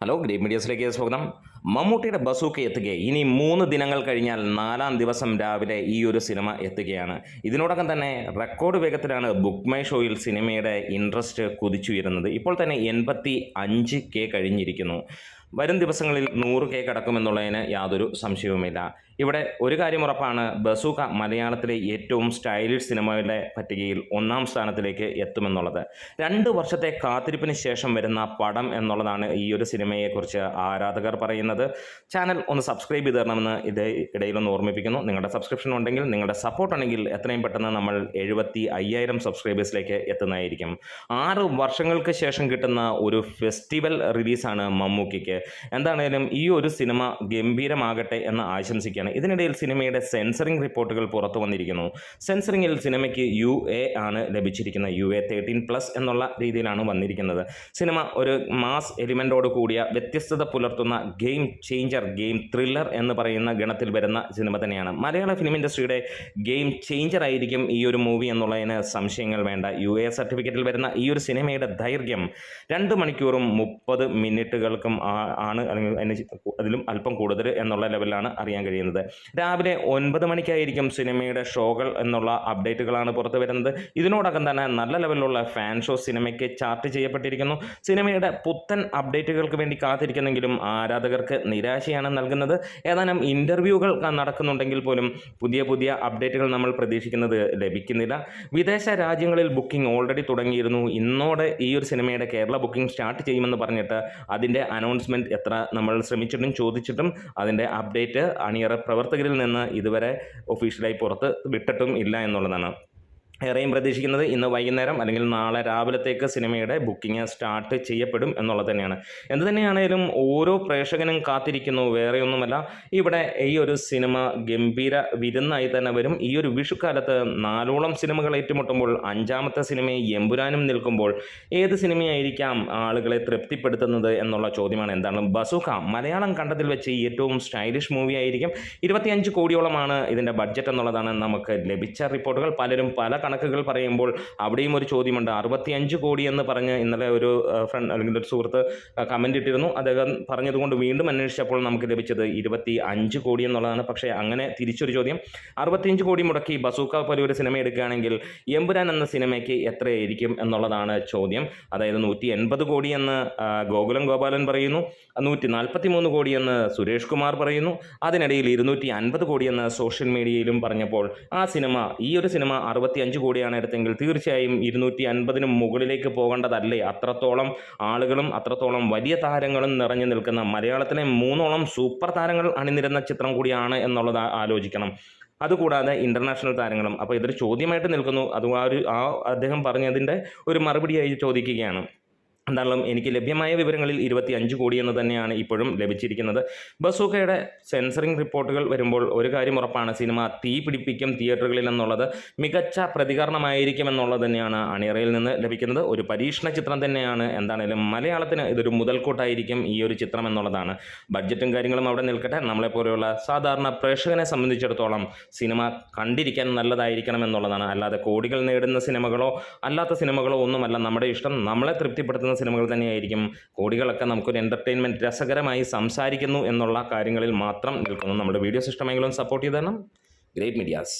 Hello, great മീഡിയസിലേക്ക് സ്വാഗതം. മമ്മൂട്ടിയുടെ bazooka എത്തുകയായി. ഇനി 3 ദിനങ്ങൾ കഴിഞ്ഞാൽ 4-ാം ദിവസം രാവിലെ ഈ ഒരു സിനിമ എത്തുകയാണ്. ഇതിനോടകം തന്നെ റെക്കോർഡ് വേഗത്തിലാണ് ബുക്ക് മൈ ഷോയിൽ സിനിമയുടെ ഇൻട്രസ്റ്റ് കുതിച്ചുയരുന്നത്. ഇപ്പോൾ തന്നെ 85K കഴിഞ്ഞിരിക്കുന്നു. വരും ദിവസങ്ങളിൽ 100K കടക്കുമെന്നുള്ളതിന് യാതൊരു സംശയവുമില്ല. ഇവിടെ ഒരു കാര്യം ഉറപ്പാണ്, ബസൂക്ക മലയാളത്തിലെ ഏറ്റവും സ്റ്റൈലിഷ് സിനിമയുടെ പട്ടികയിൽ 1-ാം സ്ഥാനത്തിലേക്ക് എത്തുമെന്നുള്ളത്. 2 വർഷത്തെ കാത്തിരിപ്പിന് ശേഷം വരുന്ന പടം എന്നുള്ളതാണ് ഈ ഒരു സിനിമയെക്കുറിച്ച് ആരാധകർ പറയുന്നത്. ചാനൽ ഒന്ന് സബ്സ്ക്രൈബ് ചെയ്ത് തരണമെന്ന് ഇടയിലൊന്ന് ഓർമ്മിപ്പിക്കുന്നു. നിങ്ങളുടെ സബ്സ്ക്രിപ്ഷൻ ഉണ്ടെങ്കിൽ, നിങ്ങളുടെ സപ്പോർട്ട് ഉണ്ടെങ്കിൽ എത്രയും പെട്ടെന്ന് നമ്മൾ 75,000 സബ്സ്ക്രൈബേഴ്സിലേക്ക് എത്തുന്നതായിരിക്കും. 6 വർഷങ്ങൾക്ക് ശേഷം കിട്ടുന്ന ഒരു ഫെസ്റ്റിവൽ റിലീസാണ് മമ്മൂക്കിക്ക്. എന്താണേലും ഈ ഒരു സിനിമ ഗംഭീരമാകട്ടെ എന്ന് ആശംസിക്കുകയാണ്. ഇതിനിടയിൽ സിനിമയുടെ സെൻസറിംഗ് റിപ്പോർട്ടുകൾ പുറത്തു വന്നിരിക്കുന്നു. സെൻസറിങ്ങിൽ സിനിമയ്ക്ക് UA ആണ് ലഭിച്ചിരിക്കുന്നത്. UA 13+ എന്നുള്ള രീതിയിലാണ് വന്നിരിക്കുന്നത്. സിനിമ ഒരു മാസ് എലിമെൻറ്റോട് കൂടിയ വ്യത്യസ്തത പുലർത്തുന്ന ഗെയിം ചേഞ്ചർ, ഗെയിം ത്രില്ലർ എന്ന് പറയുന്ന ഗണത്തിൽ വരുന്ന സിനിമ തന്നെയാണ്. മലയാള ഫിലിം ഇൻഡസ്ട്രിയുടെ ഗെയിം ചേഞ്ചർ ആയിരിക്കും ഈ ഒരു മൂവി എന്നുള്ളതിന് സംശയങ്ങൾ വേണ്ട. UA സർട്ടിഫിക്കറ്റിൽ വരുന്ന ഈ ഒരു സിനിമയുടെ ദൈർഘ്യം 2 മണിക്കൂറും 30 മിനിറ്റുകൾക്കും ആണ്, അല്ലെങ്കിൽ അതിലും അല്പം കൂടുതൽ എന്നുള്ള ലെവലിലാണ് അറിയാൻ കഴിയുന്നത്. രാവിലെ 9 മണിക്കായിരിക്കും സിനിമയുടെ ഷോകൾ എന്നുള്ള അപ്ഡേറ്റുകളാണ് പുറത്തു വരുന്നത്. ഇതിനോടകം തന്നെ നല്ല ലെവലിലുള്ള ഫാൻ ഷോ സിനിമയ്ക്ക് ചാർട്ട് ചെയ്യപ്പെട്ടിരിക്കുന്നു. സിനിമയുടെ പുത്തൻ അപ്ഡേറ്റുകൾക്ക് വേണ്ടി കാത്തിരിക്കുന്നെങ്കിലും ആരാധകർക്ക് നിരാശയാണ് നൽകുന്നത്. ഏതാനും ഇൻ്റർവ്യൂകൾ നടക്കുന്നുണ്ടെങ്കിൽ പോലും പുതിയ അപ്ഡേറ്റുകൾ നമ്മൾ പ്രതീക്ഷിക്കുന്നത് ലഭിക്കുന്നില്ല. വിദേശ രാജ്യങ്ങളിൽ ബുക്കിംഗ് ഓൾറെഡി തുടങ്ങിയിരുന്നു. ഇന്നോടെ ഈ ഒരു സിനിമയുടെ കേരള ബുക്കിംഗ് സ്റ്റാർട്ട് ചെയ്യുമെന്ന് പറഞ്ഞിട്ട് അതിൻ്റെ അനൗൺസ്മെൻറ്റ് എത്ര നമ്മൾ ശ്രമിച്ചിട്ടും ചോദിച്ചിട്ടും അതിൻ്റെ അപ്ഡേറ്റ് അണിയറ പ്രവർത്തകരിൽ നിന്ന് ഇതുവരെ ഒഫീഷ്യലായി പുറത്ത് വിട്ടിട്ടും ഇല്ല എന്നുള്ളതാണ്. ഏറെയും പ്രതീക്ഷിക്കുന്നത് ഇന്ന് വൈകുന്നേരം അല്ലെങ്കിൽ നാളെ രാവിലത്തേക്ക് സിനിമയുടെ ബുക്കിംഗ് സ്റ്റാർട്ട് ചെയ്യപ്പെടും എന്നുള്ളത് തന്നെയാണ്. എന്ത് തന്നെയാണേലും ഓരോ പ്രേക്ഷകനും കാത്തിരിക്കുന്നു. വേറെയൊന്നുമല്ല, ഇവിടെ ഈ ഒരു സിനിമ ഗംഭീര വിരുന്നായി തന്നെ വരും. ഈ ഒരു വിഷുക്കാലത്ത് 4ഓളം സിനിമകൾ ഏറ്റുമുട്ടുമ്പോൾ 5ാമത്തെ സിനിമയെ എമ്പുരാനും നിൽക്കുമ്പോൾ ഏത് സിനിമയായിരിക്കാം ആളുകളെ തൃപ്തിപ്പെടുത്തുന്നത് എന്നുള്ള ചോദ്യമാണ്. എന്താണ് ബസൂക്ക മലയാളം കണ്ടതിൽ വെച്ച് ഏറ്റവും സ്റ്റൈലിഷ് മൂവി ആയിരിക്കും. 25 കോടിയോളമാണ് ഇതിൻ്റെ ബഡ്ജറ്റ് എന്നുള്ളതാണ് നമുക്ക് ലഭിച്ച റിപ്പോർട്ടുകൾ. പലരും പല കണക്കുകൾ പറയുമ്പോൾ അവിടെയും ഒരു ചോദ്യമുണ്ട്. 65 കോടി എന്ന് പറഞ്ഞ് ഇന്നലെ ഒരു ഫ്രണ്ട് അല്ലെങ്കിൽ ഒരു സുഹൃത്ത് കമൻ്റ് ഇട്ടിരുന്നു. അദ്ദേഹം പറഞ്ഞതുകൊണ്ട് വീണ്ടും അന്വേഷിച്ചപ്പോൾ നമുക്ക് ലഭിച്ചത് 25 കോടി എന്നുള്ളതാണ്. പക്ഷേ അങ്ങനെ തിരിച്ചൊരു ചോദ്യം, 65 കോടി മുടക്കി ബസൂക്ക പോലെ ഒരു സിനിമ എടുക്കുകയാണെങ്കിൽ എമ്പുരാൻ എന്ന സിനിമയ്ക്ക് എത്രയായിരിക്കും എന്നുള്ളതാണ് ചോദ്യം. അതായത് 180 കോടി എന്ന് ഗോകുലം ഗോപാലൻ പറയുന്നു, 143 കോടി എന്ന് സുരേഷ് കുമാർ പറയുന്നു. അതിനിടയിൽ 250 കോടി എന്ന് സോഷ്യൽ മീഡിയയിലും പറഞ്ഞപ്പോൾ ഈ ഒരു സിനിമ 65 കോടിയാണ് എടുത്തെങ്കിൽ തീർച്ചയായും 250-ന് മുകളിലേക്ക് പോകേണ്ടതല്ലേ? അത്രത്തോളം ആളുകളും അത്രത്തോളം വലിയ താരങ്ങളും നിറഞ്ഞു നിൽക്കുന്ന മലയാളത്തിലെ 3ഓളം സൂപ്പർ താരങ്ങൾ അണിനിരുന്ന ചിത്രം കൂടിയാണ് എന്നുള്ളത് ആലോചിക്കണം. അതുകൂടാതെ ഇൻ്റർനാഷണൽ താരങ്ങളും. അപ്പോൾ ഇതൊരു ചോദ്യമായിട്ട് നിൽക്കുന്നു. അത് അദ്ദേഹം പറഞ്ഞതിൻ്റെ ഒരു മറുപടിയായി ചോദിക്കുകയാണ്. എന്തായാലും എനിക്ക് ലഭ്യമായ വിവരങ്ങളിൽ 25 കോടി എന്ന് തന്നെയാണ് ഇപ്പോഴും ലഭിച്ചിരിക്കുന്നത്. ബസൂക്കയുടെ സെൻസറിംഗ് റിപ്പോർട്ടുകൾ വരുമ്പോൾ ഒരു കാര്യം ഉറപ്പാണ്, സിനിമ തീ പിടിപ്പിക്കും തിയേറ്ററുകളിൽ എന്നുള്ളത്. മികച്ച പ്രതികരണമായിരിക്കും എന്നുള്ളത് തന്നെയാണ് അണിയറയിൽ നിന്ന് ലഭിക്കുന്നത്. ഒരു പരീക്ഷണ ചിത്രം തന്നെയാണ്. എന്താണേലും മലയാളത്തിന് ഇതൊരു മുതൽക്കൂട്ടായിരിക്കും ഈ ഒരു ചിത്രം എന്നുള്ളതാണ്. ബഡ്ജറ്റും കാര്യങ്ങളും അവിടെ നിൽക്കട്ടെ, നമ്മളെപ്പോലെയുള്ള സാധാരണ പ്രേക്ഷകനെ സംബന്ധിച്ചിടത്തോളം സിനിമ കണ്ടിരിക്കാൻ നല്ലതായിരിക്കണം എന്നുള്ളതാണ്. അല്ലാതെ കോടികൾ നേടുന്ന സിനിമകളോ അല്ലാത്ത സിനിമകളോ ഒന്നുമല്ല നമ്മുടെ ഇഷ്ടം. നമ്മളെ തൃപ്തിപ്പെടുത്തുന്ന സിനിമകൾ തന്നെയായിരിക്കും. കോടികളൊക്കെ നമുക്കൊരു എൻ്റർടൈൻമെൻറ്റ് രസകരമായി സംസാരിക്കുന്നു എന്നുള്ള കാര്യങ്ങളിൽ മാത്രം നിൽക്കുന്നു. നമ്മുടെ വീഡിയോസ് ഇഷ്ടമെങ്കിലും സപ്പോർട്ട് ചെയ്ത് തരണം. Great medias.